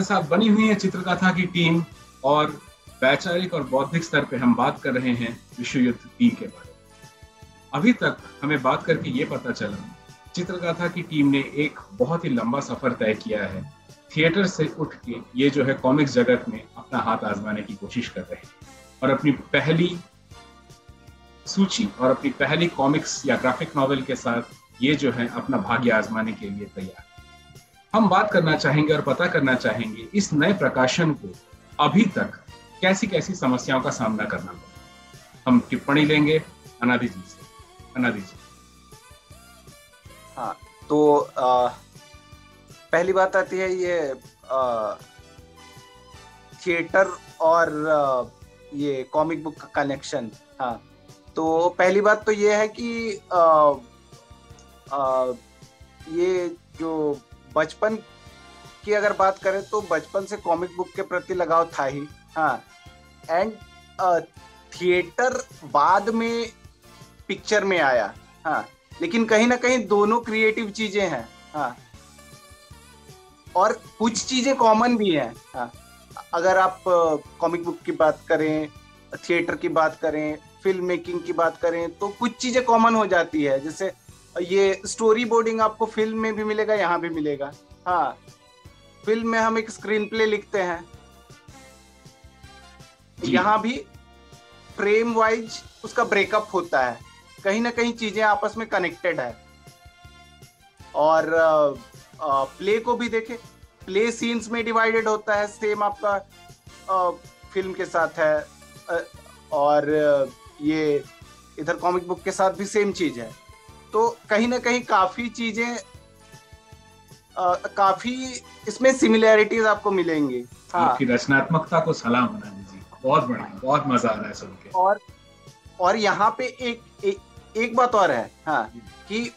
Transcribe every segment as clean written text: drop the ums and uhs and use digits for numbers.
के साथ बनी हुई है चित्रकथा की टीम और वैचारिक और बौद्धिक स्तर पे हम बात कर रहे हैं विश्व युद्ध 3 के बारे में। अभी तक हमें बात करके ये पता चला चित्रकथा की टीम ने एक बहुत ही लंबा सफर तय किया है। थिएटर से उठ के ये जो है कॉमिक्स जगत में अपना हाथ आजमाने की कोशिश कर रहे हैं और अपनी पहली सूची और अपनी पहली कॉमिक्स या ग्राफिक नॉवेल के साथ ये जो है अपना भाग्य आजमाने के लिए तैयार। हम बात करना चाहेंगे और पता करना चाहेंगे इस नए प्रकाशन को अभी तक कैसी कैसी समस्याओं का सामना करना पड़ा। हम टिप्पणी लेंगे अनादि जी से। अनादि जी। हाँ, तो पहली बात आती है ये थिएटर और ये कॉमिक बुक का कनेक्शन। हाँ, तो पहली बात तो ये है कि ये जो बचपन की अगर बात करें तो बचपन से कॉमिक बुक के प्रति लगाव था ही। हाँ, एंड थिएटर बाद में पिक्चर में आया। हाँ, लेकिन कहीं ना कहीं दोनों क्रिएटिव चीजें हैं। हाँ, और कुछ चीजें कॉमन भी हैं। हाँ, अगर आप कॉमिक बुक की बात करें, थिएटर की बात करें, फिल्म मेकिंग की बात करें, तो कुछ चीजें कॉमन हो जाती है। जैसे ये स्टोरी बोर्डिंग आपको फिल्म में भी मिलेगा, यहाँ भी मिलेगा। हाँ, फिल्म में हम एक स्क्रीन प्ले लिखते हैं, यहाँ भी फ्रेम वाइज उसका ब्रेकअप होता है। कहीं ना कहीं चीजें आपस में कनेक्टेड है। और प्ले को भी देखें, प्ले सीन्स में डिवाइडेड होता है, सेम आपका फिल्म के साथ है। और ये इधर कॉमिक बुक के साथ भी सेम चीज है। तो कहीं ना कहीं काफी चीजें, काफी इसमें सिमिलैरिटीज आपको मिलेंगी। हाँ, आपकी रचनात्मकता को सलाम अनादि जी, बहुत बढ़िया, बहुत मजा आ रहा है सुन के। और यहाँ पे एक बात और है। हाँ, कि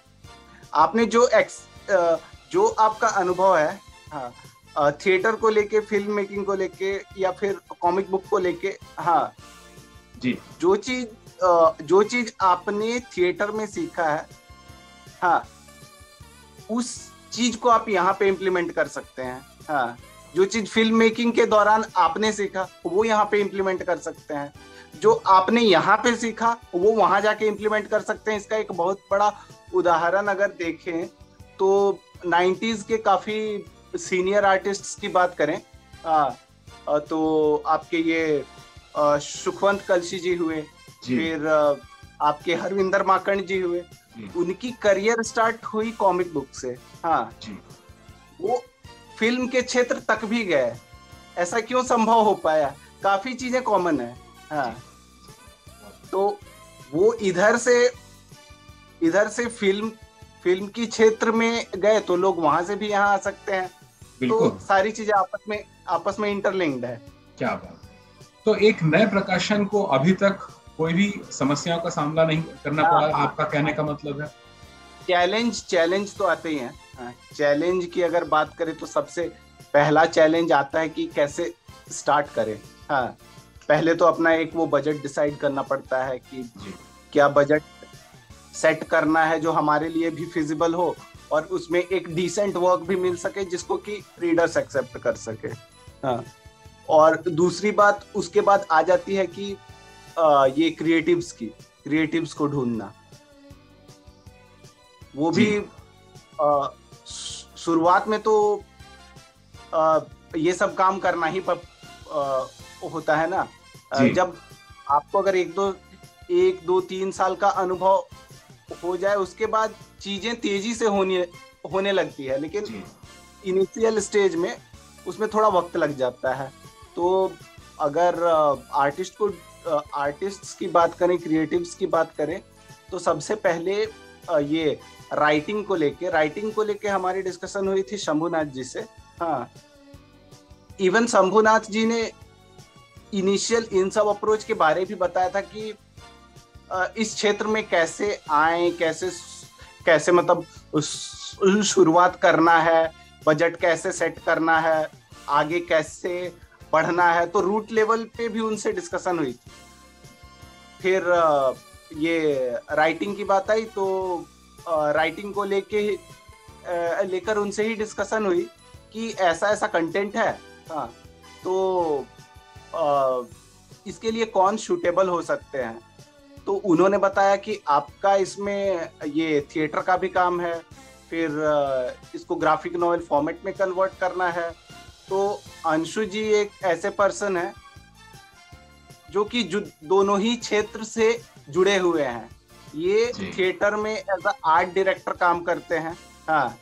आपने जो आपका अनुभव है, हाँ, थिएटर को लेके, फिल्म मेकिंग को लेके या फिर कॉमिक बुक को लेके, हाँ जी, जो चीज आपने थिएटर में सीखा है, हाँ, उस चीज को आप यहाँ पे इम्प्लीमेंट कर सकते हैं। हाँ, जो चीज फिल्म मेकिंग के दौरान आपने सीखा वो यहाँ पे इम्प्लीमेंट कर सकते हैं। जो आपने यहाँ पे सीखा वो वहां जाके इम्प्लीमेंट कर सकते हैं। इसका एक बहुत बड़ा उदाहरण अगर देखें तो 90s के काफी सीनियर आर्टिस्ट्स की बात करें, तो आपके ये सुखवंत कलशी जी हुए, फिर आपके हरविंदर माकंड जी हुए। उनकी करियर स्टार्ट हुई कॉमिक बुक से। हाँ, वो फिल्म के क्षेत्र तक भी गए। ऐसा क्यों संभव हो पाया? काफी चीजें कॉमन है। हाँ, तो वो इधर से फिल्म की क्षेत्र में गए तो लोग वहां से भी यहाँ आ सकते हैं। तो सारी चीजें आपस में इंटरलिंक्ड है। क्या बात है। तो एक नए प्रकाशन को अभी तक कोई भी समस्याओं का सामना नहीं करना पड़ा, आपका कहने का मतलब है? चैलेंज तो आते ही हैं। चैलेंज की अगर बात करें तो सबसे पहला चैलेंज आता है कि कैसे स्टार्ट करें। हाँ, पहले तो अपना एक वो बजट डिसाइड करना पड़ता है कि क्या बजट सेट करना है जो हमारे लिए भी फिजिबल हो और उसमें एक डिसेंट वर्क भी मिल सके जिसको कि रीडर्स एक्सेप्ट कर सके। हाँ, और दूसरी बात उसके बाद आ जाती है कि ये क्रिएटिव्स को ढूंढना। वो भी शुरुआत में तो ये सब काम करना ही होता है ना। जब आपको अगर एक दो 3 साल का अनुभव हो जाए उसके बाद चीजें तेजी से होने लगती है, लेकिन इनिशियल स्टेज में उसमें थोड़ा वक्त लग जाता है। तो अगर आर्टिस्ट्स की बात करें, क्रिएटिव्स की बात करें, तो सबसे पहले ये राइटिंग को लेके हमारी डिस्कशन हुई थी शंभुनाथ जी से। हाँ, इवन शंभुनाथ जी ने इनिशियल इन सब अप्रोच के बारे भी बताया था कि इस क्षेत्र में कैसे आए, कैसे मतलब शुरुआत करना है, बजट कैसे सेट करना है, आगे कैसे बढ़ना है। तो रूट लेवल पे भी उनसे डिस्कशन हुई थी। फिर ये राइटिंग की बात आई तो राइटिंग को लेकर उनसे ही डिस्कशन हुई कि ऐसा कंटेंट है हाँ, तो इसके लिए कौन सूटेबल हो सकते हैं। तो उन्होंने बताया कि आपका इसमें ये थिएटर का भी काम है, फिर इसको ग्राफिक नॉवेल फॉर्मेट में कन्वर्ट करना है। तो अंशु जी एक ऐसे पर्सन है जो कि दोनों ही क्षेत्र से जुड़े हुए हैं। ये थिएटर में एज अ आर्ट डायरेक्टर काम करते हैं। हाँ,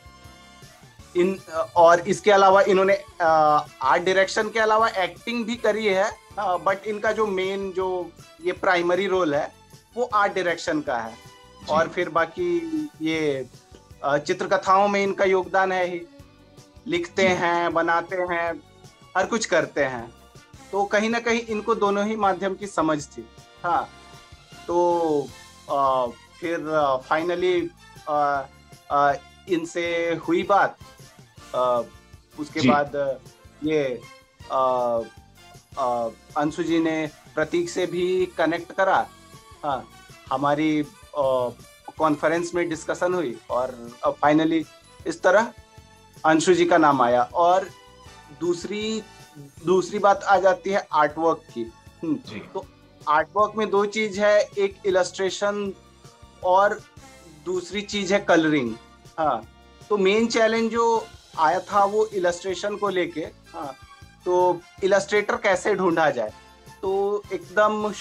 और इसके अलावा इन्होंने आर्ट डायरेक्शन के अलावा एक्टिंग भी करी है, बट इनका जो मेन जो ये प्राइमरी रोल है वो आर्ट डायरेक्शन का है। और फिर बाकी ये चित्रकथाओं में इनका योगदान है ही, लिखते हैं, बनाते हैं, हर कुछ करते हैं। तो कहीं ना कहीं इनको दोनों ही माध्यम की समझ थी। हाँ, तो फिर फाइनली इनसे हुई बात। उसके बाद ये अंशु जी ने प्रतीक से भी कनेक्ट करा। हाँ, हमारी कॉन्फ्रेंस में डिस्कशन हुई और फाइनली इस तरह अंशु जी का नाम आया। और दूसरी बात आ जाती है आर्टवर्क की। तो आर्टवर्क में दो चीज है, एक इलस्ट्रेशन और दूसरी चीज है कलरिंग। हाँ, तो मेन चैलेंज जो आया था वो इलस्ट्रेशन को लेके। हाँ, तो इलस्ट्रेटर कैसे ढूंढा जाए। तो एकदम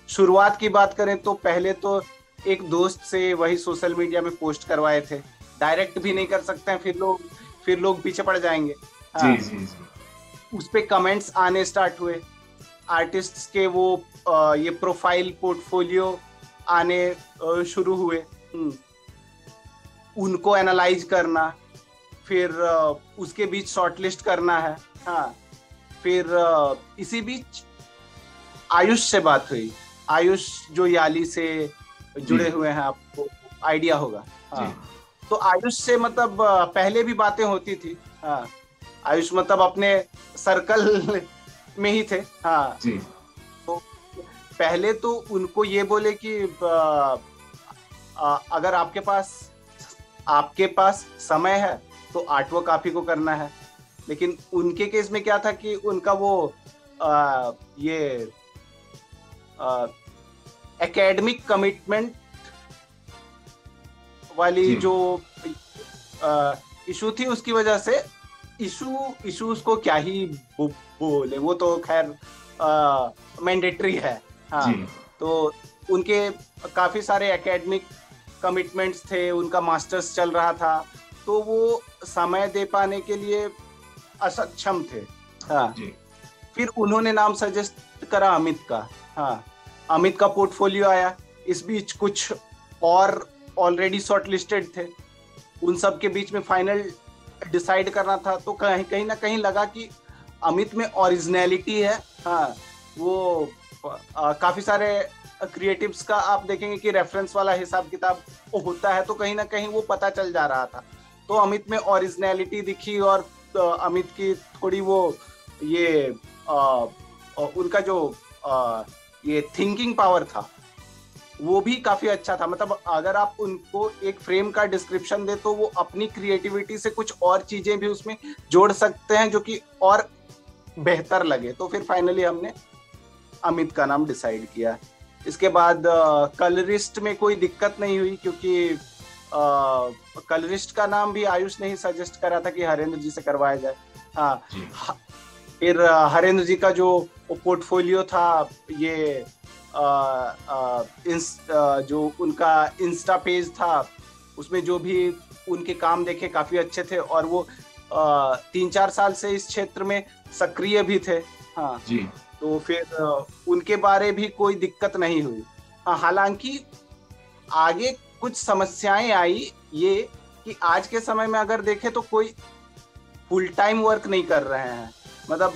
शुरुआत की बात करें तो पहले तो एक दोस्त से वही सोशल मीडिया में पोस्ट करवाए थे। डायरेक्ट भी नहीं कर सकते हैं, फिर लोग पीछे पड़ जाएंगे। हाँ, जी। उस पे कमेंट्स आने स्टार्ट हुए, आर्टिस्ट्स के वो ये प्रोफाइल पोर्टफोलियो आने शुरू हुए। उनको एनालाइज करना, फिर उसके बीच शॉर्टलिस्ट करना है। हाँ, फिर इसी बीच आयुष से बात हुई। आयुष जो याली से जुड़े हुए हैं, आपको आइडिया होगा। हाँ, तो आयुष से मतलब पहले भी बातें होती थी। हाँ, आयुष मतलब अपने सर्कल में ही थे। हाँ जी। तो पहले तो उनको ये बोले कि अगर आपके पास समय है तो आर्टवर्क आप ही को करना है। लेकिन उनके केस में क्या था कि उनका वो ये एकेडमिक कमिटमेंट वाली जो इशू थी, उसकी वजह से इशूज को क्या ही बोले, वो तो खैर मैंडेटरी है। हाँ, तो उनके काफी सारे एकेडमिक कमिटमेंट्स थे, उनका मास्टर्स चल रहा था, तो वो समय दे पाने के लिए असक्षम थे। हाँ, फिर उन्होंने नाम सजेस्ट करा अमित का। हाँ, अमित का पोर्टफोलियो आया। इस बीच कुछ और ऑलरेडी शॉर्टलिस्टेड थे, उन सब के बीच में फाइनल डिसाइड करना था। तो कहीं ना कहीं लगा कि अमित में ओरिजिनलिटी है। हाँ, वो काफी सारे क्रिएटिव्स का आप देखेंगे कि रेफरेंस वाला हिसाब किताब होता है, तो कहीं ना कहीं वो पता चल जा रहा था। तो अमित में ओरिजिनलिटी दिखी और अमित की थोड़ी वो ये उनका जो ये थिंकिंग पावर था वो भी काफी अच्छा था। मतलब अगर आप उनको एक फ्रेम का डिस्क्रिप्शन दे तो वो अपनी क्रिएटिविटी से कुछ और चीजें भी उसमें जोड़ सकते हैं जो कि और बेहतर लगे। तो फिर फाइनली हमने अमित का नाम डिसाइड किया। इसके बाद कलरिस्ट में कोई दिक्कत नहीं हुई, क्योंकि कलरिस्ट का नाम भी आयुष ने ही सजेस्ट करा था कि हरेंद्र जी से करवाया जाए। हाँ, फिर हरेंद्र जी का जो पोर्टफोलियो था, ये जो उनका इंस्टा पेज था, उसमें जो भी उनके काम देखे काफी अच्छे थे और वो 3-4 साल से इस क्षेत्र में सक्रिय भी थे। हाँ जी। तो फिर उनके बारे भी कोई दिक्कत नहीं हुई। हाँ, हालांकि आगे कुछ समस्याएं आई, ये कि आज के समय में अगर देखें तो कोई फुल टाइम वर्क नहीं कर रहे हैं। मतलब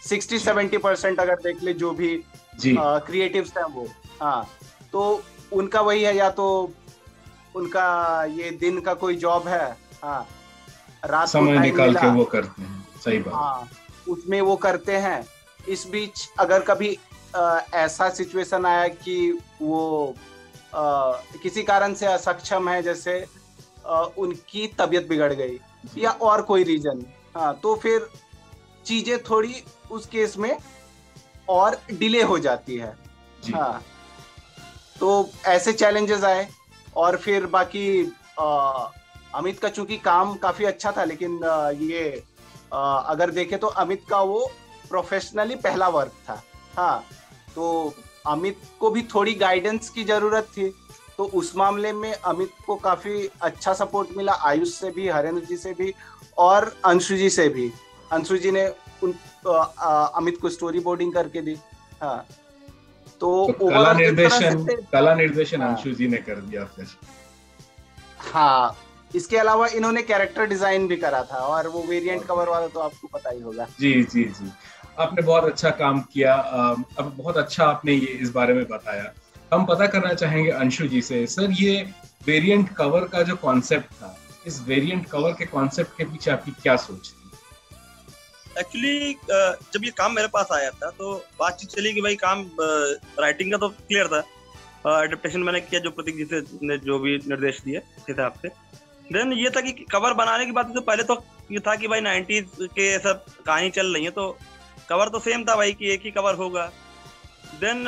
60-70% अगर देख ले जो भी क्रिएटिव्स हैं वो। हाँ, तो उनका वही है, या तो उनका ये दिन का कोई जॉब है, हाँ, रात समय निकाल के वो करते हैं। सही बात। हाँ, उसमें वो करते हैं। इस बीच अगर कभी ऐसा सिचुएशन आया कि वो किसी कारण से असक्षम है, जैसे उनकी तबीयत बिगड़ गई या और कोई रीजन, हाँ, तो फिर चीजें थोड़ी उस केस में और डिले हो जाती है। हाँ, तो ऐसे चैलेंजेस आए। और फिर बाकी अमित का चूंकि काम काफी अच्छा था, लेकिन अगर देखे तो अमित का वो प्रोफेशनली पहला वर्क था। हाँ, तो अमित को भी थोड़ी गाइडेंस की जरूरत थी, तो उस मामले में अमित को काफी अच्छा सपोर्ट मिला, आयुष से भी, हरेंद्र जी से भी, और अंशु जी से भी। अंशु जी ने अमित को स्टोरी बोर्डिंग करके दी। हाँ, तो कला निर्देशन अंशु जी ने कर दिया फिर। हाँ, इसके अलावा इन्होंने कैरेक्टर डिजाइन भी करा था, और वो वेरिएंट कवर वाला तो आपको पता ही होगा। जी जी जी, आपने बहुत अच्छा काम किया। अब बहुत अच्छा आपने ये इस बारे में बताया। हम पता करना चाहेंगे अंशु जी से, सर ये वेरिएंट कवर का जो कॉन्सेप्ट था, इस वेरिएंट कवर के कॉन्सेप्ट के पीछे आपकी क्या सोच थी? एक्चुअली जब ये काम मेरे पास आया था तो बातचीत चली कि भाई काम राइटिंग का तो क्लियर था, एडेप्टेशन मैंने किया जो प्रतीक जी ने जो भी निर्देश दिए उस हिसाब से। देन ये था कि कवर बनाने की बात तो पहले तो ये था कि भाई 90s के सब कहानी चल रही है, तो कवर तो सेम था भाई कि एक ही कवर होगा। देन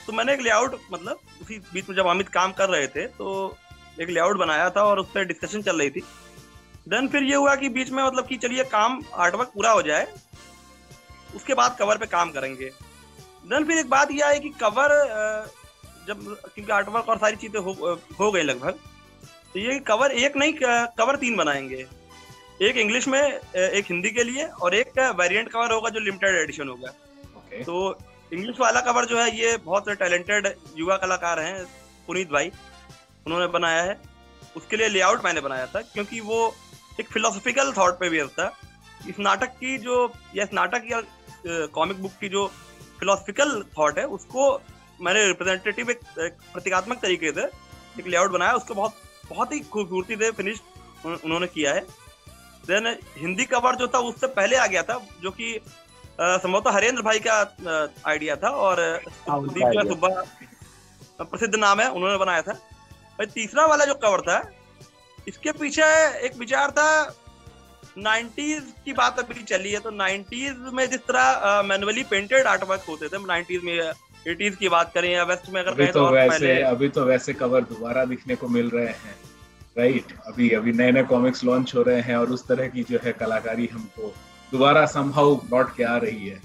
तो मैंने एक लेआउट, मतलब उसी बीच में जब अमित काम कर रहे थे तो एक लेआउट बनाया था और उस पर डिस्कशन चल रही थी। देन फिर ये हुआ कि बीच में मतलब कि चलिए काम आर्टवर्क पूरा हो जाए उसके बाद कवर पे काम करेंगे। देन फिर एक बात यह है कि कवर जब क्योंकि आर्टवर्क और सारी चीजें हो गई लगभग, तो ये कवर एक नहीं कवर 3 बनाएंगे, एक इंग्लिश में, एक हिंदी के लिए, और एक वेरिएंट कवर होगा जो लिमिटेड एडिशन होगा। तो इंग्लिश वाला कवर जो है ये बहुत टैलेंटेड युवा कलाकार हैं पुनीत भाई, उन्होंने बनाया है। उसके लिए लेआउट मैंने बनाया था क्योंकि वो एक फिलोसॉफिकल थॉट पे बेस्ड था। इस नाटक की जो, या इस नाटक या कॉमिक बुक की जो फिलोसॉफिकल थॉट है उसको मैंने रिप्रेजेंटेटिव एक प्रतीकात्मक तरीके से एक लेआउट बनाया, उसको बहुत ही खूबसूरती से फिनिश उन्होंने किया है। देन हिंदी कवर जो था उससे पहले आ गया था, जो कि संभवतः हरेंद्र भाई का आइडिया था, और सुब्बा प्रसिद्ध नाम है, उन्होंने बनाया था। और तीसरा वाला जो कवर था इसके पीछे एक विचार था, 90s की बात अभी चली है, तो 90s में जिस तरह मैनुअली पेंटेड आर्टवर्क होते थे 90s में, 80s की बात करें या वेस्ट में अगर कहें तो अभी तो वैसे कवर दोबारा दिखने को मिल रहे हैं, राइट? अभी नए कॉमिक्स लॉन्च हो रहे हैं और उस तरह की जो है कलाकारी हमको दोबारा समहाउ लौट के आ रही है।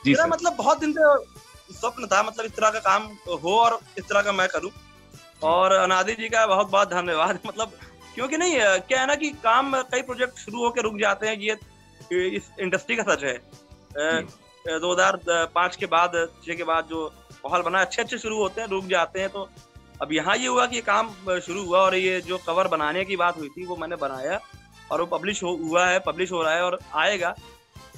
जी सर, मतलब बहुत दिन से स्वप्न था, मतलब इस तरह का काम हो और इस तरह का मैं करूं, और अनादि जी का बहुत बहुत धन्यवाद। मतलब क्योंकि नहीं, क्या है ना कि काम कई प्रोजेक्ट शुरू होकर रुक जाते हैं, ये इस इंडस्ट्री का सच है। 2005 के बाद 6 के बाद जो माहौल बना, अच्छे शुरू होते हैं, रुक जाते हैं। तो अब यहाँ ये हुआ कि ये काम शुरू हुआ, और ये जो कवर बनाने की बात हुई थी वो मैंने बनाया, और वो पब्लिश पब्लिश हो रहा है और आएगा।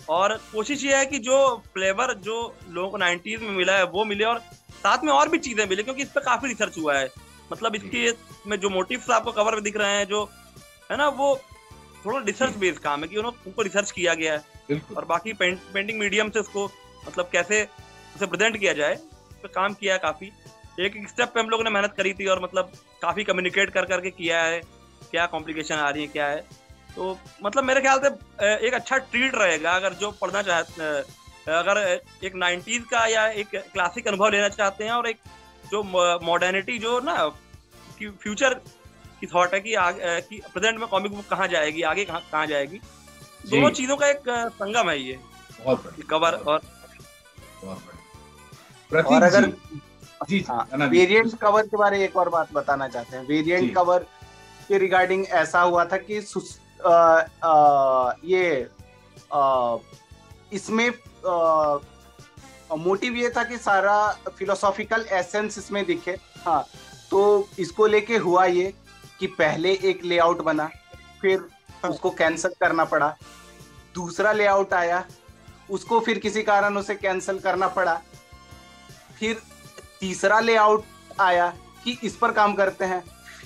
और कोशिश ये है कि जो फ्लेवर जो लोगों को 90s में मिला है वो मिले, और साथ में और भी चीजें मिले, क्योंकि इस पर काफी रिसर्च हुआ है। मतलब इसके में जो मोटिव्स आपको कवर पे दिख रहे हैं, जो है ना, वो थोड़ा रिसर्च बेस्ड काम है कि उनको रिसर्च किया गया है, और बाकी पेंटिंग मीडियम से उसको मतलब कैसे उसे प्रेजेंट किया जाए उस पर काम किया है। काफी एक स्टेप पे हम लोगों ने मेहनत करी थी, और मतलब काफी कम्युनिकेट करके किया है, क्या कॉम्प्लिकेशन आ रही है क्या है। तो मतलब मेरे ख्याल से एक अच्छा ट्रीट रहेगा अगर जो पढ़ना चाहते, अगर एक 90s का या एक क्लासिक अनुभव लेना चाहते हैं, और एक जो मॉडर्निटी जो ना फ्यूचर की थॉट है कि प्रेजेंट में कॉमिक बुक कहाँ जाएगी, आगे कहाँ जाएगी, दोनों चीजों का एक संगम है ये बहुत कवर। और अगर वेरिएंट कवर के बारे में एक और बात बताना चाहते हैं। वेरिएंट कवर के रिगार्डिंग ऐसा हुआ था कि इसमें मोटिव ये था कि सारा फिलोसॉफिकल एसेंस इसमें दिखे। हाँ, तो इसको लेके हुआ ये कि पहले एक लेआउट बना, फिर उसको कैंसिल करना पड़ा, दूसरा लेआउट आया, उसको फिर किसी कारण उसे कैंसिल करना पड़ा, फिर तीसरा लेआउट आया कि इस पर काम करते हैं,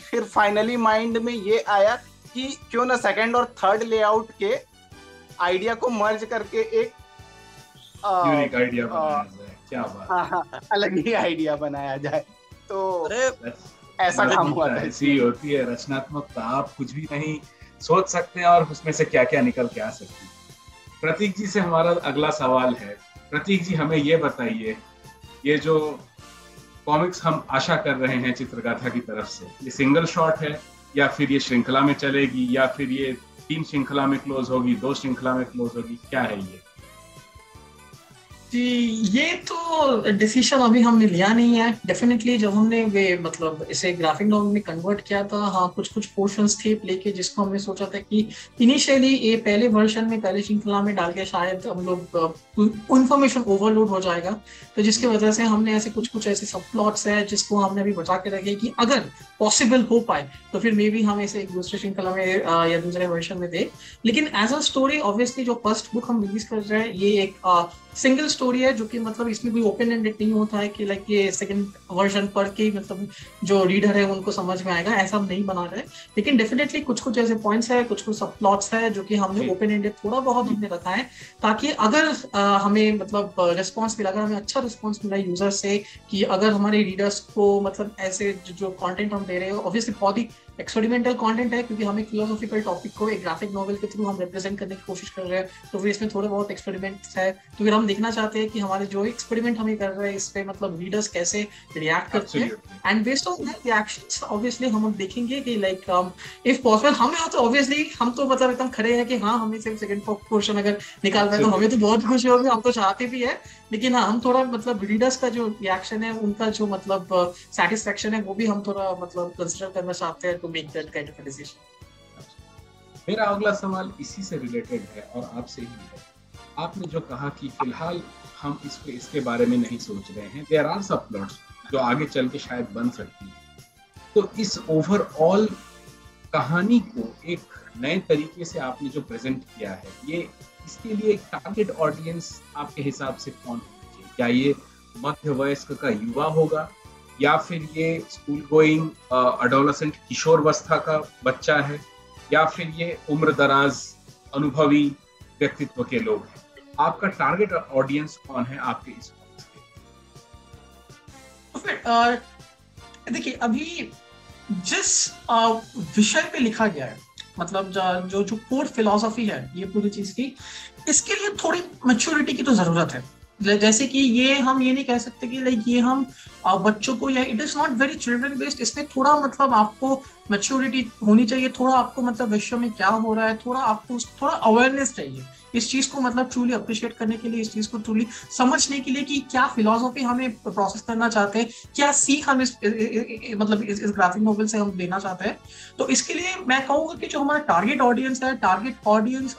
फिर फाइनली माइंड में ये आया कि क्यों ना सेकंड और थर्ड लेआउट के आइडिया को मर्ज करके एक यूनिक आइडिया बनाया जाए। क्या बात, अलग ही आइडिया बनाया जाए। तो ऐसा काम हुआ था। ऐसी होती है रचनात्मकता, आप कुछ भी नहीं सोच सकते हैं और उसमें से क्या क्या निकल के आ सकती है। प्रतीक जी से हमारा अगला सवाल है। प्रतीक जी, हमें ये बताइए, ये जो कॉमिक्स हम आशा कर रहे हैं चित्रगाथा की तरफ से, ये सिंगल शॉट है या फिर ये श्रृंखला में चलेगी या फिर ये 3 श्रृंखला में क्लोज होगी, 2 श्रृंखला में क्लोज होगी, क्या है ये? जी, ये तो डिसीजन अभी हमने लिया नहीं है। डेफिनेटली जब हमने वे मतलब इसे ग्राफिक नॉवेल में कन्वर्ट किया था, हाँ कुछ पोर्शंस थे लेके जिसको हमने सोचा था कि इनिशियली ये पहले वर्जन में पहले श्रृंखला में डाल के शायद हम लोग इंफॉर्मेशन ओवरलोड हो जाएगा, तो जिसकी वजह से हमने ऐसे कुछ ऐसे सब प्लॉट्स है जिसको हमने अभी बचा के रखे कि अगर पॉसिबल हो पाए तो फिर मे बी हम इसे एक दूसरे श्रृंखला में या दूसरे वर्जन में दे। लेकिन एज अ स्टोरी ऑब्वियसली जो फर्स्ट बुक हम रिलीज कर रहे हैं ये एक सिंगल स्टोरी है, जो कि मतलब इसमें कोई ओपन एंडेड नहीं होता है कि लाइक ये सेकंड वर्जन पढ़ के मतलब जो रीडर है उनको समझ में आएगा, ऐसा हम नहीं बना रहे। लेकिन डेफिनेटली कुछ ऐसे पॉइंट्स है, कुछ सब प्लॉट्स है जो कि हमने ओपन एंडेड थोड़ा बहुत हमने रखा है, ताकि अगर हमें मतलब रिस्पॉन्स मिला, अगर हमें अच्छा रिस्पॉन्स मिला यूजर से कि अगर हमारे रीडर्स को मतलब ऐसे जो कंटेंट हम दे रहे हैं ऑब्वियसली बहुत ही एक्सपेरिमेंटल कंटेंट है, क्योंकि हम एक फिलोसॉफिकल टॉपिक को एक ग्राफिक नॉवेल के थ्रू हम रिप्रेजेंट करने की कोशिश कर रहे हैं, तो फिर इसमें थोड़े बहुत एक्सपेरिमेंट्स है। तो फिर हम देखना चाहते हैं कि हमारे जो एक्सपेरिमेंट हमें कर रहे हैं इस पे मतलब रीडर्स कैसे रिएक्ट करते हैं, and based on that reactions obviously हम देखेंगे कि लाइक इफ पॉसिबल हम यहाँ तो ऑब्वियसली हम तो मतलब एकदम खड़े हैं कि हाँ हमें सिर्फ सेकंड पोर्शन अगर निकाल रहे हैं तो हमें तो बहुत खुशी होगी, हम तो चाहते भी है। लेकिन हाँ हम थोड़ा मतलब रीडर्स का जो रिएक्शन है, उनका जो मतलब सेटिस्फेक्शन है, वो भी हम थोड़ा मतलब कंसीडर करना चाहते हैं to make that kind of decision. मेरा अगला सवाल इसी से रिलेटेड है और आपसे ही है। आपने जो कहा कि फिलहाल हम इसके बारे में नहीं सोच रहे हैं, देयर आर सब प्लॉट्स जो आगे चल के शायद बन सकती है, तो इस ओवरऑल कहानी को एक नए तरीके से आपने जो प्रेजेंट किया है, ये इसके लिए एक टारगेट ऑडियंस आपके हिसाब से कौन होना चाहिए? क्या ये मध्य वयस्क का युवा होगा या फिर ये स्कूल गोइंग एडोलेसेंट किशोरावस्था का बच्चा है या फिर ये उम्र दराज अनुभवी व्यक्तित्व के लोग हैं? आपका टारगेट ऑडियंस कौन है आपके इस देखिए, अभी जिस विषय पे लिखा गया है, मतलब जो कोर फिलॉसफी है ये पूरी चीज की, इसके लिए थोड़ी मैच्योरिटी की तो जरूरत है। जैसे कि ये हम ये नहीं कह सकते कि लाइक ये हम बच्चों को, या it is not very children based, इसमें थोड़ा मतलब आपको मैच्योरिटी होनी चाहिए, थोड़ा आपको मतलब विश्व में क्या हो रहा है, थोड़ा आपको थोड़ा अवेयरनेस चाहिए इस चीज को मतलब ट्रूली अप्रिशिएट करने के लिए, इस चीज को ट्रूली समझने के लिए कि क्या फिलॉसफी हमें प्रोसेस करना चाहते हैं, क्या सीख हम इस ग्राफिक नॉवेल से हम देना चाहते हैं। तो इसके लिए मैं कहूँगा कि जो हमारा टारगेट ऑडियंस है, टारगेट ऑडियंस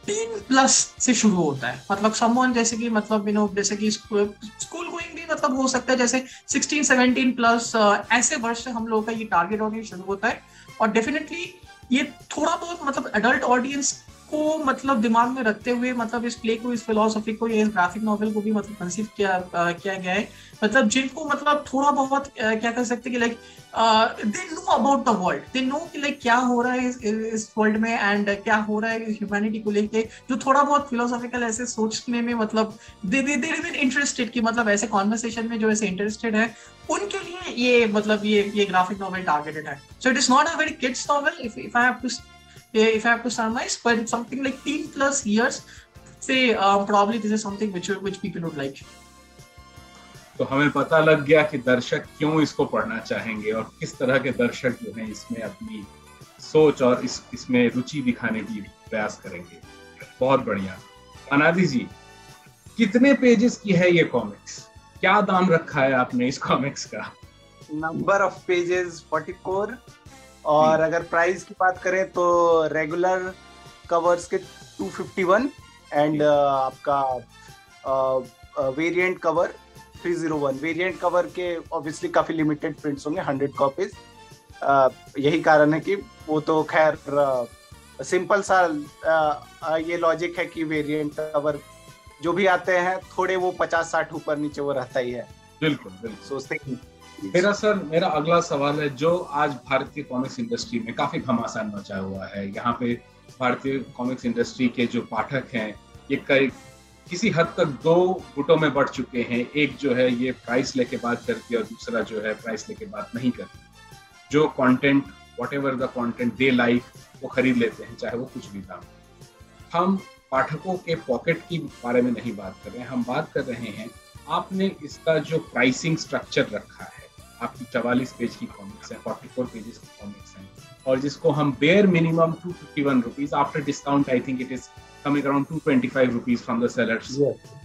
10+ से शुरू होता है। मतलब समवन जैसे कि मतलब जैसे कि स्कूल गोइंग भी मतलब हो सकता है, जैसे 16-17+ ऐसे वर्ष से हम लोगों का ये टारगेट ऑडियंस शुरू होता है। और डेफिनेटली ये थोड़ा बहुत मतलब एडल्ट ऑडियंस को मतलब दिमाग में रखते हुए मतलब इस प्ले को, इस फिलोसफी को, या इस ग्राफिक नॉवेल को भी मतलब कंसीव किया गया है। मतलब जिनको मतलब थोड़ा बहुत क्या कर सकते हैं कि like they know about the world, they know कि लाइक क्या हो रहा है इस वर्ल्ड में एंड क्या हो रहा है ह्यूमैनिटी को लेके, जो थोड़ा बहुत फिलोसॉफिकल ऐसे सोचने में मतलब दे रिमेन इंटरेस्टेड, कि मतलब ऐसे कॉन्वर्सेशन में जो ऐसे इंटरेस्टेड है उनके लिए ये मतलब ये ग्राफिक नॉवेल टारगेटेड है। So it is not a very kids novel if I have to summarize, but it's something like 10+ years. Say probably this is something which people would like. तो हमें पता लग गया कि दर्शक क्यों इसको पढ़ना चाहेंगे और किस तरह के दर्शक जो हैं इसमें अपनी सोच और इसमें रुचि दिखाने की प्रयास करेंगे। बहुत बढ़िया। अनादि जी, कितने पेजेस की है ये कॉमिक्स? क्या दाम रखा है आपने इस कॉमिक्स का? नंबर ऑफ पेजेस 44, और अगर प्राइस की बात करें तो रेगुलर कवर्स के 251 एंड आपका वेरिएंट कवर 301। वेरिएंट कवर के ऑब्वियसली काफी लिमिटेड प्रिंट्स होंगे, 100 कॉपीज। यही कारण है कि वो तो खैर सिंपल सा ये लॉजिक है कि वेरिएंट कवर जो भी आते हैं थोड़े वो 50-60 ऊपर नीचे वो रहता ही है। बिल्कुल बिल्कुल सोचते हैं। मेरा अगला सवाल है, जो आज भारतीय कॉमिक्स इंडस्ट्री में काफी घमासान मचा हुआ है, यहाँ पे भारतीय कॉमिक्स इंडस्ट्री के जो पाठक हैं ये किसी हद तक 2 गुटों में बढ़ चुके हैं। एक जो है ये प्राइस लेके बात करती है और दूसरा जो है प्राइस लेके बात नहीं करती। जो content, whatever the content they like, वो खरीद लेते हैं चाहे वो कुछ भी दाम। हम पाठकों के पॉकेट की बारे में नहीं बात कर रहे हैं, हम बात कर रहे हैं आपने इसका जो प्राइसिंग स्ट्रक्चर रखा है, आपकी 44 पेज की कॉमिक्स है, 44 पेजेस की कॉमिक्स हैं, और जिसको हम bare minimum 251 rupees, after discount I think it is coming around 225 rupees from the sellers,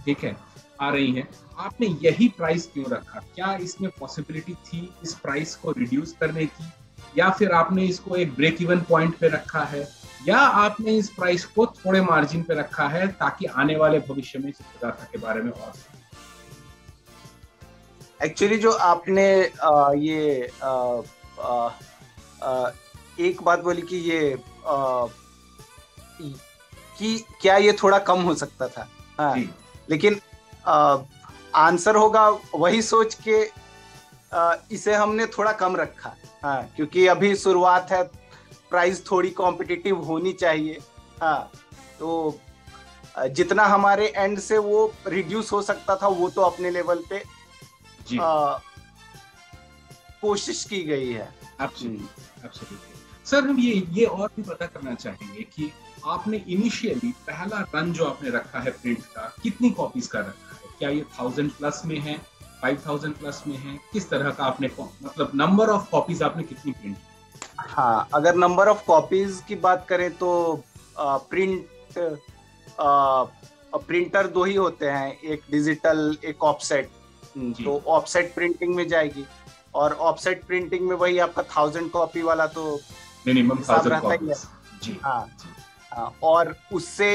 ठीक है, आ रही है। आपने यही प्राइस क्यों रखा? क्या इसमें पॉसिबिलिटी थी इस प्राइस को रिड्यूस करने की, या फिर आपने इसको एक ब्रेक इवन पॉइंट पे रखा है, या आपने इस प्राइस को थोड़े मार्जिन पे रखा है ताकि आने वाले भविष्य में चित्रगाथा के बारे में और? एक्चुअली जो आपने एक बात बोली कि कि क्या ये थोड़ा कम हो सकता था, हाँ, लेकिन आंसर होगा वही सोच के इसे हमने थोड़ा कम रखा, हाँ, क्योंकि अभी शुरुआत है, प्राइस थोड़ी कॉम्पिटिटिव होनी चाहिए, हाँ, तो जितना हमारे एंड से वो रिड्यूस हो सकता था वो तो अपने लेवल पे कोशिश की गई है। Absolutely. सर, हम ये और भी पता करना चाहेंगे कि आपने इनिशियली पहला रन जो आपने रखा है प्रिंट का, कितनी कॉपीज का रखा है? क्या ये 1000 प्लस में है, 5000 प्लस में है? किस तरह का आपने, मतलब नंबर ऑफ कॉपीज आपने कितनी प्रिंट? हाँ, अगर नंबर ऑफ कॉपीज की बात करें तो प्रिंटर 2 ही होते हैं, एक डिजिटल, एक ऑफसेट। तो ऑफसेट प्रिंटिंग में जाएगी, और ऑफसेट प्रिंटिंग में वही आपका 1000 कॉपी वाला तो मिनिमम 1000 कॉपी जी। हाँ, और उससे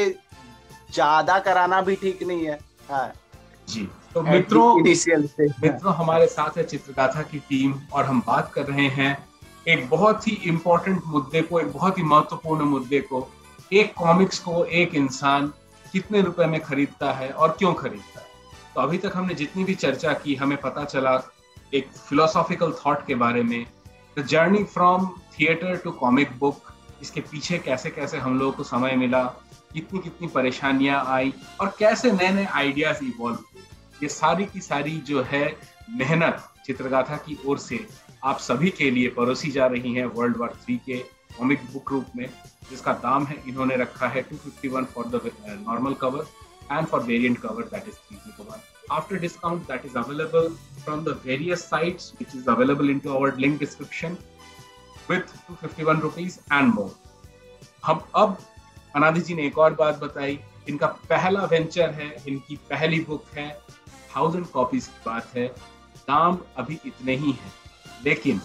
ज्यादा कराना भी ठीक नहीं है, हाँ जी। तो मित्रों हमारे साथ है चित्रगाथा की टीम, और हम बात कर रहे हैं एक बहुत ही इम्पोर्टेंट मुद्दे को, एक बहुत ही महत्वपूर्ण मुद्दे को, एक कॉमिक्स को एक इंसान कितने रुपए में खरीदता है और क्यों खरीदता है। तो अभी तक हमने जितनी भी चर्चा की, हमें पता चला एक फिलोसॉफिकल थॉट के बारे में, the journey from theatre to comic book, इसके पीछे कैसे कैसे हम लोगों को समय मिला, कितनी कितनी परेशानियां आई, और कैसे नए नए आइडियाज इवॉल्व हुए। ये सारी की सारी जो है मेहनत चित्रगाथा की ओर से आप सभी के लिए परोसी जा रही है वर्ल्ड वॉर 3 के कॉमिक बुक रूप में, जिसका दाम है, इन्होंने रखा है 251 for the normal cover and for variant cover that is 301. After discount that is available from the various sites which is available into our link description with 251 rupees and more. हम अब अनादि जी ने एक और बात बताई, इनका पहला वेंचर है, इनकी पहली बुक है, 1000 कॉपीज की बात है, दाम अभी इतने ही है, लेकिन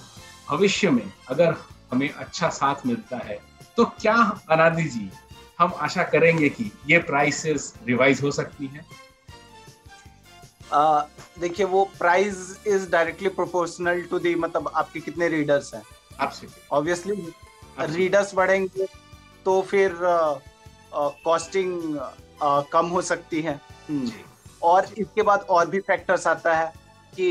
भविष्य में अगर हमें अच्छा साथ मिलता है तो क्या अनादि जी हम आशा करेंगे कि ये प्राइसेस रिवाइज हो सकती हैं? देखिए, वो price is directly proportional to the, मतलब आपके कितने रीडर्स हैं। ऑब्वियसली रीडर्स बढ़ेंगे तो फिर कॉस्टिंग कम हो सकती है। और इसके बाद और भी फैक्टर्स आता है कि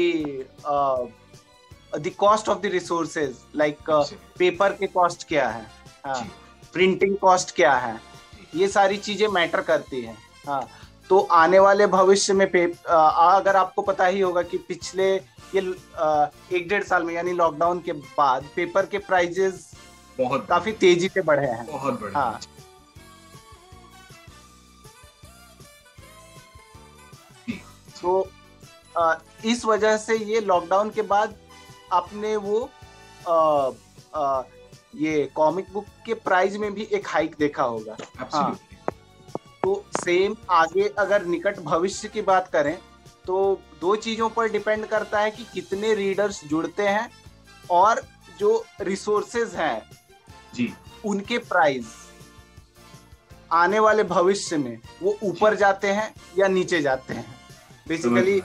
the cost of the resources, like paper के कॉस्ट क्या है, प्रिंटिंग कॉस्ट क्या है, ये सारी चीजें मैटर करती हैं। हाँ, तो आने वाले भविष्य में अगर आपको पता ही होगा कि पिछले ये 1-1.5 साल में, यानी लॉकडाउन के बाद, पेपर के प्राइजेस काफी तेजी से बढ़े हैं, बहुत बढ़े। हाँ, तो इस वजह से ये लॉकडाउन के बाद आपने वो ये कॉमिक बुक के प्राइस में भी एक हाइक देखा होगा। हाँ, तो सेम आगे अगर निकट भविष्य की बात करें तो 2 चीजों पर डिपेंड करता है कि कितने रीडर्स जुड़ते हैं, और जो रिसोर्सेज हैं जी, उनके प्राइस आने वाले भविष्य में वो ऊपर जाते हैं या नीचे जाते हैं। बेसिकली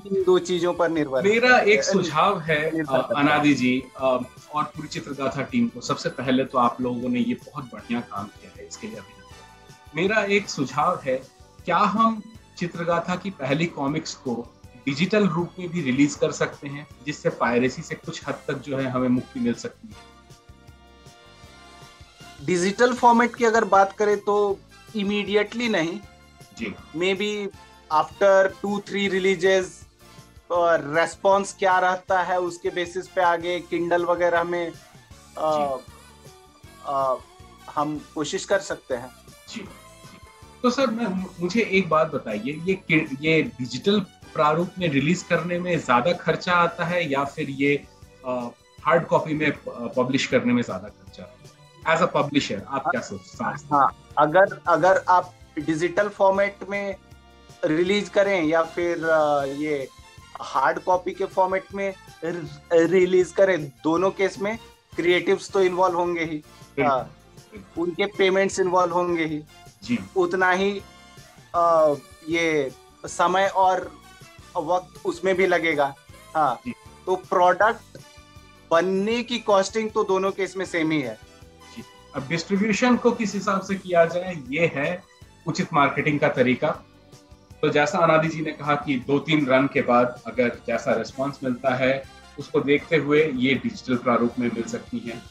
इन 2 चीजों पर निर्भर। मेरा एक सुझाव है अनादि जी और पूरी चित्रगाथा टीम को, सबसे पहले तो आप लोगों ने ये बहुत बढ़िया काम किया है, इसके लिए अभिनंदन। मेरा एक सुझाव है, क्या हम चित्रगाथा की पहली कॉमिक्स को डिजिटल रूप में भी रिलीज कर सकते हैं, जिससे पायरेसी से कुछ हद तक जो है हमें मुक्ति मिल सकती है? डिजिटल फॉर्मेट की अगर बात करें तो इमीडिएटली नहीं जी, maybe after 2-3 releases, response क्या रहता है उसके बेसिस पे आगे किंडल वगैरह में हम कोशिश कर सकते हैं। जी। तो सर मुझे एक बात बताइए, ये डिजिटल प्रारूप में रिलीज करने में ज्यादा खर्चा आता है या फिर ये हार्ड कॉपी में पब्लिश करने में ज्यादा खर्चा आता है? एज अ पब्लिशर आप क्या समझते हैं? हाँ, अगर आप डिजिटल फॉर्मेट में रिलीज करें या फिर ये हार्ड कॉपी के फॉर्मेट में रिलीज करें, दोनों केस में क्रिएटिव्स तो इन्वॉल्व होंगे ही, उनके पेमेंट्स इन्वॉल्व होंगे ही जी। उतना ही ये समय और वक्त उसमें भी लगेगा। हाँ, तो प्रोडक्ट बनने की कॉस्टिंग तो दोनों केस में सेम ही है। अब डिस्ट्रीब्यूशन को किस हिसाब से किया जाए, ये है उचित मार्केटिंग का तरीका। तो जैसा अनादि जी ने कहा कि 2-3 रन के बाद अगर जैसा रिस्पांस मिलता है उसको देखते हुए ये डिजिटल प्रारूप में मिल सकती हैं।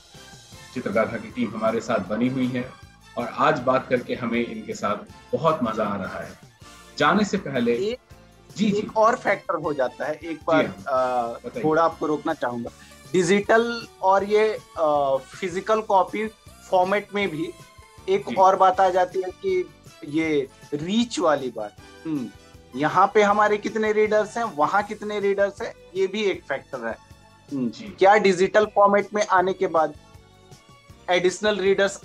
चित्रगाथा की टीम हमारे साथ बनी हुई है और आज बात करके हमें इनके साथ बहुत मजा आ रहा है। जाने से पहले एक और फैक्टर हो जाता है, एक बार थोड़ा आपको रोकना चाहूंगा। डिजिटल और ये फिजिकल कॉपी फॉर्मेट में भी एक और बात आ जाती है कि ये रीच वाली बात, यहाँ पे हमारे कितने रीडर्स हैं, वहां कितने रीडर्स हैं, ये भी एक फैक्टर है। क्या डिजिटल फॉर्मेट में आने के बाद एडिशनल रीडर्स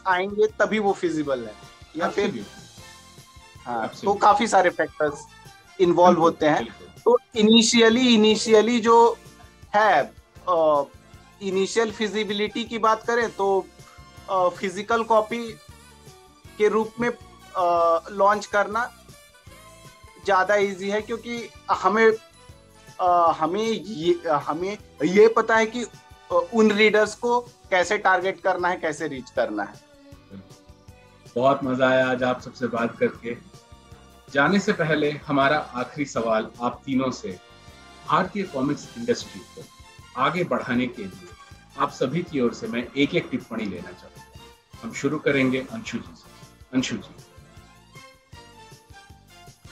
आएंगे तभी वो फिजिबल है या फिर हाँ, तो काफी सारे फैक्टर्स इन्वॉल्व होते हैं। तो इनिशियली जो है इनिशियल फिजिबिलिटी की बात करें तो फिजिकल कॉपी के रूप में लॉन्च करना ज्यादा इजी है, क्योंकि हमें ये पता है कि उन रीडर्स को कैसे टारगेट करना है, कैसे रीच करना है। बहुत मजा आया आज आप सबसे बात करके। जाने से पहले हमारा आखिरी सवाल आप तीनों से, भारतीय कॉमिक्स इंडस्ट्री को आगे बढ़ाने के लिए आप सभी की ओर से मैं एक टिप्पणी लेना चाहूंगा। हम शुरू करेंगे अंशु जी से। अंशु जी,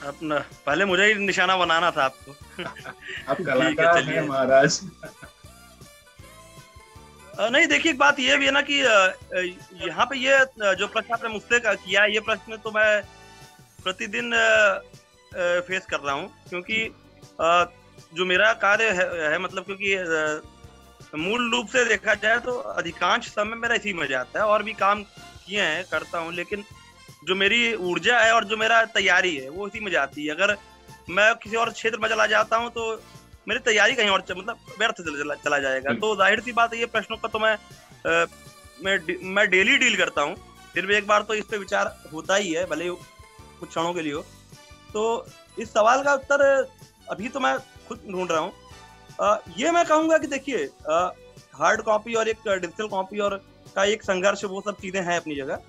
अपना पहले मुझे ही निशाना बनाना था आपको। आप कलाकार हैं महाराज। नहीं, देखिए एक बात ये भी है ना कि यहाँ पे ये जो प्रश्न आपने मुझसे किया है, ये प्रश्न तो मैं प्रतिदिन फेस कर रहा हूँ, क्योंकि जो मेरा कार्य है मतलब, क्योंकि मूल रूप से देखा जाए तो अधिकांश समय मेरा इसी में जाता है, और भी काम किए हैं करता हूँ, लेकिन जो मेरी ऊर्जा है और जो मेरा तैयारी है वो इसी में जाती है। अगर मैं किसी और क्षेत्र में चला जाता हूँ तो मेरी तैयारी कहीं और मतलब व्यर्थ चला जाएगा। तो जाहिर सी बात है, ये प्रश्नों का तो मैं डेली डील करता हूँ, फिर भी एक बार तो इस पे विचार होता ही है, भले कुछ क्षणों के लिए हो। तो इस सवाल का उत्तर अभी तो मैं खुद ढूंढ रहा हूँ। ये मैं कहूँगा कि देखिए, हार्ड कॉपी और एक डिजिटल कॉपी और का एक संघर्ष, वो सब चीजें हैं अपनी जगह,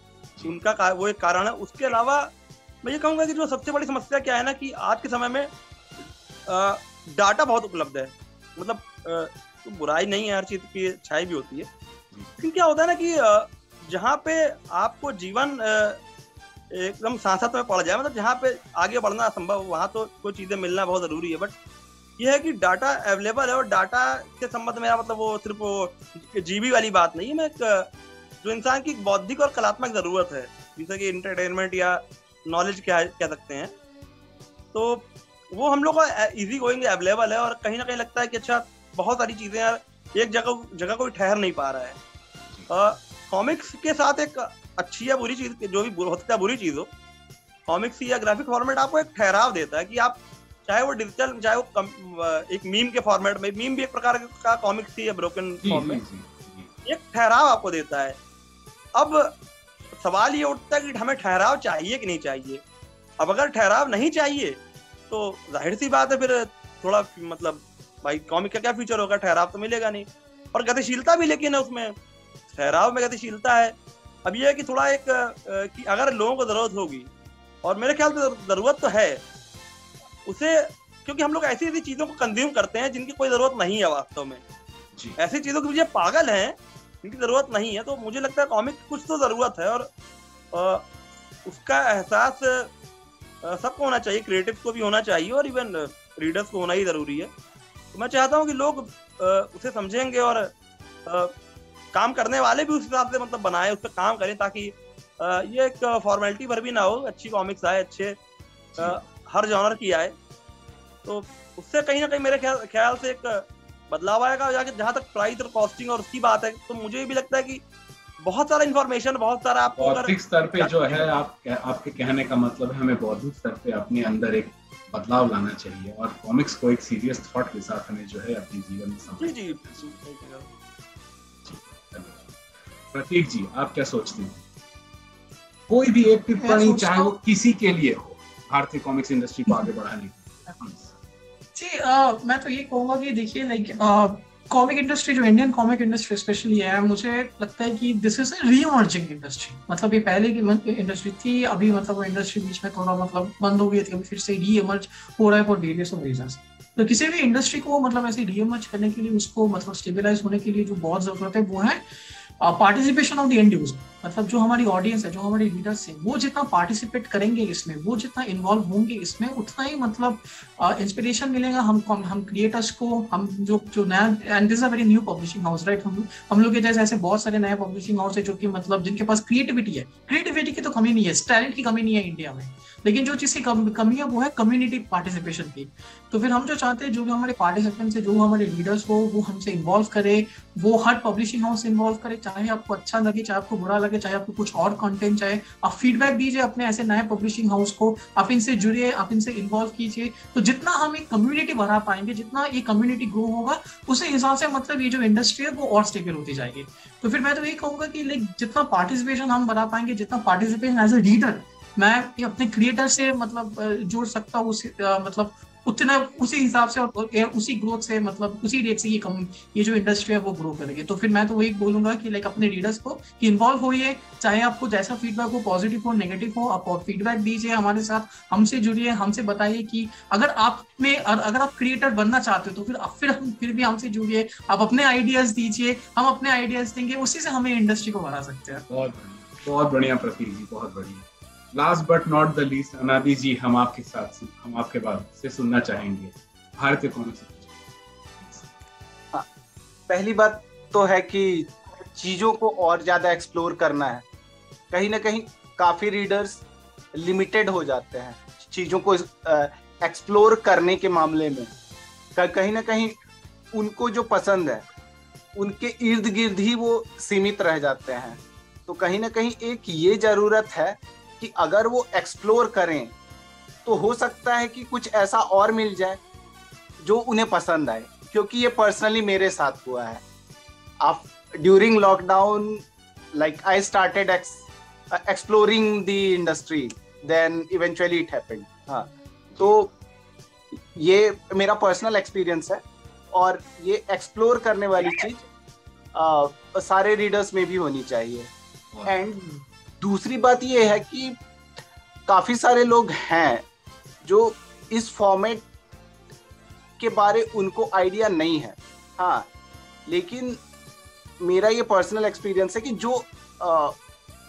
उनका वो एक कारण है। उसके अलावा मैं ये कहूँगा कि जो सबसे बड़ी समस्या क्या है ना, कि आज के समय में डाटा बहुत उपलब्ध है। मतलब तो बुराई नहीं है, हर चीज की अच्छाई भी होती है, लेकिन क्या होता है ना कि जहाँ पे आपको जीवन एकदम सांसत में पड़ जाए, मतलब जहाँ पे आगे बढ़ना असंभव, वहाँ तो कोई चीजें मिलना बहुत जरूरी है। बट यह है कि डाटा अवेलेबल है, और डाटा के संबंध में मतलब वो सिर्फ वो जीबी वाली बात नहीं है। मैं जो इंसान की बौद्धिक और कलात्मक जरूरत है, जैसे कि इंटरटेनमेंट या नॉलेज कह सकते हैं, तो वो हम लोग को इजी गोइंग अवेलेबल है। और कहीं ना कहीं लगता है कि अच्छा, बहुत सारी चीजें यार एक जगह कोई ठहर नहीं पा रहा है। कॉमिक्स के साथ एक अच्छी या बुरी चीज, जो भी हो सकता है बुरी चीज हो, कॉमिक्स या ग्राफिक फॉर्मेट आपको एक ठहराव देता है कि आप चाहे वो डिजिटल, चाहे वो एक मीम के फॉर्मेट में, मीम भी एक प्रकार का कॉमिक्स थी या ब्रोकन फॉर्म में, एक ठहराव आपको देता है। अब सवाल ये उठता है कि हमें ठहराव चाहिए कि नहीं चाहिए। अब अगर ठहराव नहीं चाहिए तो जाहिर सी बात है, फिर थोड़ा मतलब भाई कॉमिक का क्या फ्यूचर होगा, ठहराव तो मिलेगा नहीं। और गतिशीलता भी लेकिन है उसमें, ठहराव में गतिशीलता है। अब ये है कि थोड़ा एक कि अगर लोगों को जरूरत होगी, और मेरे ख्याल से जरूरत तो है उसे, क्योंकि हम लोग ऐसी ऐसी चीजों को कंज्यूम करते हैं जिनकी कोई जरूरत नहीं है वास्तव में। ऐसी चीजों की मुझे पागल हैं जिनकी जरूरत नहीं है। तो मुझे लगता है कॉमिक कुछ तो जरूरत है, और उसका एहसास सबको होना चाहिए, क्रिएटिव को भी होना चाहिए, और इवन रीडर्स को होना ही जरूरी है। तो मैं चाहता हूँ कि लोग उसे समझेंगे, और काम करने वाले भी उस हिसाब से मतलब बनाए, उस पर काम करें, ताकि ये एक फॉर्मेलिटी भर भी ना हो, अच्छी कॉमिक्स आए, अच्छे हर जॉनर की आए, तो उससे कहीं ना कहीं मेरे ख्याल से एक बदलाव आएगा। जाके जहाँ तक प्राइस और कॉस्टिंग और उसकी बात है, तो मुझे भी लगता है कि बहुत सारा इन्फॉर्मेशन, बहुत सारा आपको बौद्धिक स्तर पे जो है, आपके कहने का मतलब है हमें बौद्धिक स्तर पे अपने अंदर एक बदलाव लाना चाहिए और कॉमिक्स को एक सीरियस थॉट के साथ हमें जो है अपने जीवन में समझना चाहिए। प्रतीक जी, आप क्या सोचते हैं? कोई भी एक टिप्पणी चाहे वो किसी के लिए हो, भारतीय कॉमिक्स इंडस्ट्री को आगे बढ़ाने के जी, मैं तो ये कहूंगा कि देखिए, लाइक कॉमिक इंडस्ट्री, जो इंडियन कॉमिक इंडस्ट्री स्पेशली है, मुझे लगता है कि दिस इज ए रीइमर्जिंग इंडस्ट्री। मतलब ये पहले की इंडस्ट्री थी, अभी मतलब वो इंडस्ट्री बीच में थोड़ा मतलब बंद हो गई थी, अभी फिर से रीइमर्ज हो रहा है फॉर वेरियस ऑफ रीजंस। तो किसी भी इंडस्ट्री को मतलब ऐसे रीइमर्ज करने के लिए, उसको मतलब स्टेबलाइज होने के लिए जो बहुत जरूरत है वो है participation of the end user. मतलब जो हमारी ऑडियंस है, जो हमारे रीडर्स हैं, वो जितना पार्टिसिपेट करेंगे इसमें, वो जितना इन्वॉल्व होंगे इसमें, उतना ही मतलब इंस्पिरेशन मिलेगा हम क्रिएटर्स को। हम जो नया, and this is a very new publishing house, right. हम लोग के जैसे ऐसे बहुत सारे नए पब्लिशिंग हाउस है जो कि मतलब जिनके पास क्रिएटिविटी है, क्रिएटिविटी की तो कमी नहीं है, टैलेंट की कमी नहीं है इंडिया में, लेकिन जो चीज की कमी है वो है कम्युनिटी पार्टिसिपेशन की। तो फिर हम जो चाहते हैं, जो भी हमारे पार्टिसिपेंट्स है, जो हमारे लीडर्स हो, वो हमसे इन्वॉल्व करे, वो हर पब्लिशिंग हाउस से इन्वॉल्व करे, चाहे आपको अच्छा लगे, चाहे आपको बुरा लगे, चाहे आपको कुछ और कंटेंट चाहे, आप फीडबैक दीजिए अपने ऐसे नए पब्लिशिंग हाउस को, आप इनसे जुड़िए, आप इनसे इन्वॉल्व कीजिए। तो जितना हम एक कम्युनिटी बढ़ा पाएंगे, जितना ये कम्युनिटी ग्रो होगा, उसी हिसाब से मतलब ये जो इंडस्ट्री है वो और स्टेबल होती जाएगी। तो फिर मैं तो यही कहूंगा कि लाइक जितना पार्टिसिपेशन हम बढ़ा पाएंगे, जितना पार्टिसिपेशन एज ए रीडर मैं अपने क्रिएटर से मतलब जोड़ सकता हूँ, मतलब उतना उसी हिसाब से और उसी ग्रोथ से, मतलब उसी रेट से ये जो इंडस्ट्री है वो ग्रो करेगी। तो फिर मैं तो वही बोलूंगा कि लाइक अपने रीडर्स को कि इन्वॉल्व होइए, चाहे आपको जैसा फीडबैक हो, पॉजिटिव हो नेगेटिव हो, आप फीडबैक दीजिए हमारे साथ, हमसे जुड़िए, हमसे बताइए कि अगर आप क्रिएटर बनना चाहते हो तो फिर भी हमसे जुड़िए, आप अपने आइडियाज दीजिए, हम अपने आइडियाज देंगे, उसी से हमें इंडस्ट्री को बढ़ा सकते हैं। बहुत बढ़िया प्रतीक जी, बहुत बढ़िया। Last but not the least, अनादि जी, हम आपके बाद से सुनना चाहेंगे भारतीय कॉमिक्स। पहली बात तो है कि चीजों को और ज्यादा एक्सप्लोर करना है। कहीं ना कहीं काफी रीडर्स लिमिटेड हो जाते हैं चीजों को एक्सप्लोर करने के मामले में। कहीं ना कहीं उनको जो पसंद है उनके इर्द गिर्द ही वो सीमित रह जाते हैं। तो कहीं ना कहीं एक ये जरूरत है कि अगर वो एक्सप्लोर करें तो हो सकता है कि कुछ ऐसा और मिल जाए जो उन्हें पसंद आए, क्योंकि ये पर्सनली मेरे साथ हुआ है। आप during lockdown, like I started exploring the industry, then eventually it happened. हाँ, तो ये मेरा पर्सनल एक्सपीरियंस है और ये एक्सप्लोर करने वाली चीज सारे रीडर्स में भी होनी चाहिए। एंड दूसरी बात ये है कि काफी सारे लोग हैं जो इस फॉर्मेट के बारे उनको आइडिया नहीं है। हाँ, लेकिन मेरा ये पर्सनल एक्सपीरियंस है कि जो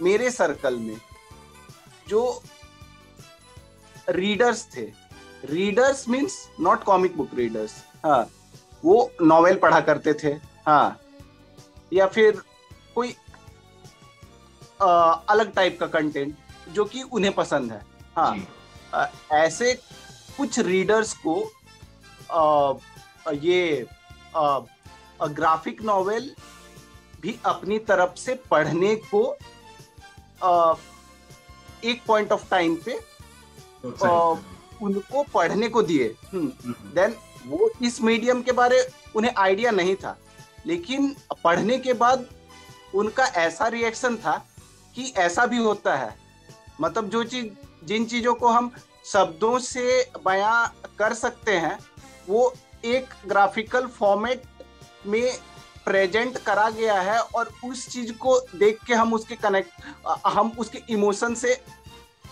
मेरे सर्कल में जो रीडर्स थे, readers means not comic book readers, हाँ, वो नॉवेल पढ़ा करते थे, हाँ, या फिर कोई अलग टाइप का कंटेंट जो कि उन्हें पसंद है। हाँ, ऐसे कुछ रीडर्स को ये ग्राफिक नॉवेल भी अपनी तरफ से पढ़ने को एक पॉइंट ऑफ टाइम पे उनको पढ़ने को दिए। देन वो इस मीडियम के बारे उन्हें आइडिया नहीं था, लेकिन पढ़ने के बाद उनका ऐसा रिएक्शन था कि ऐसा भी होता है। मतलब जिन चीजों को हम शब्दों से बयां कर सकते हैं वो एक ग्राफिकल फॉर्मेट में प्रेजेंट करा गया है, और उस चीज को देख के हम उसके इमोशन से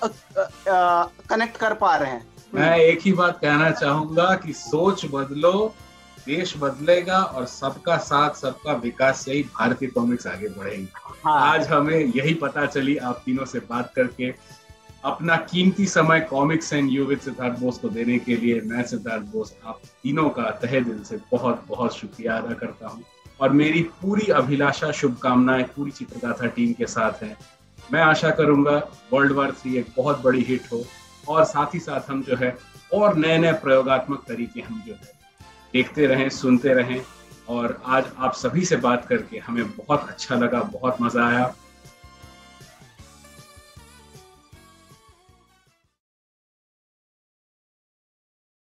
कनेक्ट कर पा रहे हैं। मैं एक ही बात कहना चाहूंगा कि सोच बदलो, देश बदलेगा, और सबका साथ, सबका विकास से ही भारतीय कॉमिक्स आगे बढ़ेंगे। हाँ। आज हमें यही पता चली आप तीनों से बात करके। अपना कीमती समय comics and you with Siddharth Bose को देने के लिए मैं सिद्धार्थ बोस आप तीनों का तहे दिल से बहुत बहुत शुक्रिया अदा करता हूं, और मेरी पूरी अभिलाषा, शुभकामनाएं पूरी चित्रगाथा टीम के साथ हैं मैं आशा करूंगा वर्ल्ड वार 3 एक बहुत बड़ी हिट हो और साथ ही साथ हम जो है और नए नए प्रयोगात्मक तरीके हम जो है देखते रहें, सुनते रहें। और आज आप सभी से बात करके हमें बहुत अच्छा लगा, बहुत मजा आया।